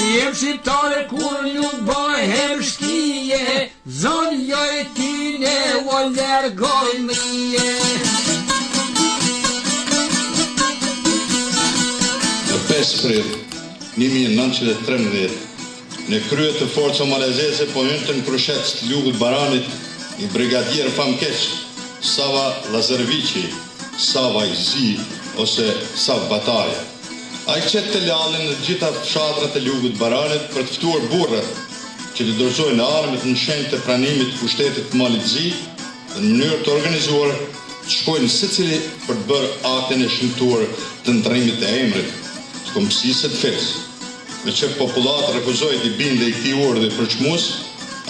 jem shqiptare kur nuk bëhem shkije, zonja e tine o lërgoj mije. Në 5 prill 1913, në krye të forca malezese po hyntën Krushec të Lugut Baranit i brigadier famkeq Sava Lazarvici, Sava Izi ose Sav Bataja. Ai qëtë të lalën në gjitha fshatrat e Lugut Baranit për të ftuar burrat që të dorëzojnë armët në shenjë të pranimit të pushtetit të Malit Zi dhe në mënyrë të organizuar të shkojnë secili për të bërë aktin e shëmtuar të ndërrimit të emrit të Kombësisë të Fes. Me që popullat refuzoi të binde i këtij urdhri përçmues,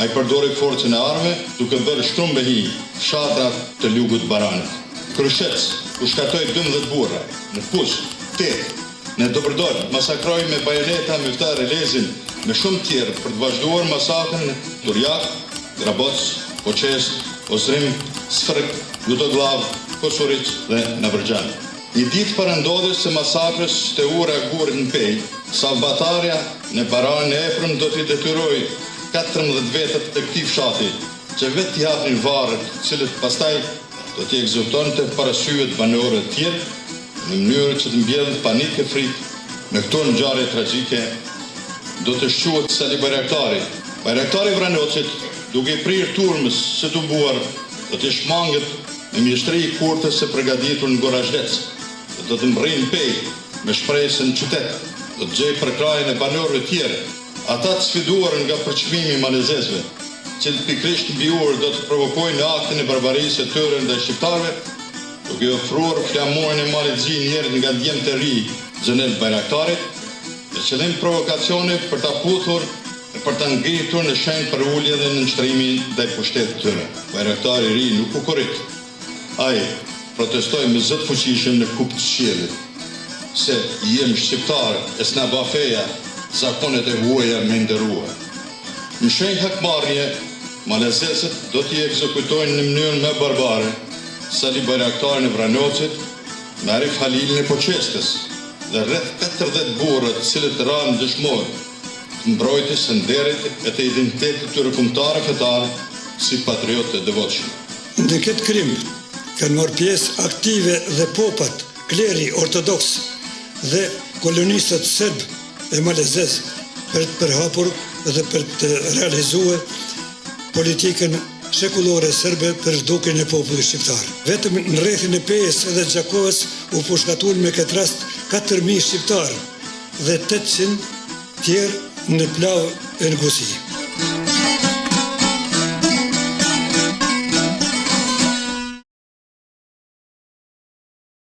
ai përdori forcën e armëve duke bërë shtrumbehi fshatrat të Lugut Baranit. Krushec u shkatoi 12 burra, në Push, 8, në Dobërdor masakroi me bajoneta Myftar Elezin me shumë tjerë për të vazhduar masakrën në Turjak, Graboc, Koqes, Osrim, Sfrk, Gutoglav, Kosuric dhe Navërgjan. Një ditë para ndodhjes së masakrës të ura gurit në Pej, Salbatarja në Baranin e Eprëm do t'i detyroi 14 vetët të këtij fshati, që vetë t'i hapnin varret, cilët pastaj do t'i ekzekutonte para syve të banorëve të tjerë, në mënyrë që të mbjellë panik e frikë. Në këto ngjarje tragjike do të shquhet Sali Bayraktari. Bayraktari Vranocit, duke i prirë turmës së të buar, do të shmanget me mjeshtri i kurtës së përgatitur në Gorazhdec. Do të mbërrijnë Pej me shpresën në qytet, do të gjejë përkrahjen e banorëve tjerë, ata të sfiduar nga përçmimi i malezesëve, që pikërisht mbi urë do të provokojnë aktin e barbarisë së tyre ndaj shqiptarëve, duke ofruar flamurin e Malit Zi njerëz nga djemt e ri Xhenel Bayraktarit, me qëllim provokacione për ta puthur e për ta ngritur në shenjë për ulje dhe në nështrimin ndaj pushtetit të tyre. Bayraktari i ri nuk u korrit. Ai protestoi me zot fuqishëm në kup të qiellit, se jem shqiptar e s'na ba feja zakonet e huaja me ndërrua. Në shenjë hakmarrje, malezesët do t'i ekzekutojnë në mënyrë më barbare Sali Bayraktarin e Vranocit, me Arif Halilin e Poqestës dhe rreth 40 burrat të cilët ranë dëshmorë të mbrojtjes së nderit e të identitetit të tyre kombëtar fetar si patriotë të devotshëm. Në këtë krim kanë marrë pjesë aktive dhe popat, kleri ortodoks dhe kolonistët serb e malezes për të përhapur dhe për të realizuar politikën shekullore serbe për zhdukjen e popullit shqiptar. Vetëm në rrethin e Pejës dhe Gjakovës u përshkatuan me këtë rast 4.000 shqiptar dhe 800 tjerë në plavë e në Gusi.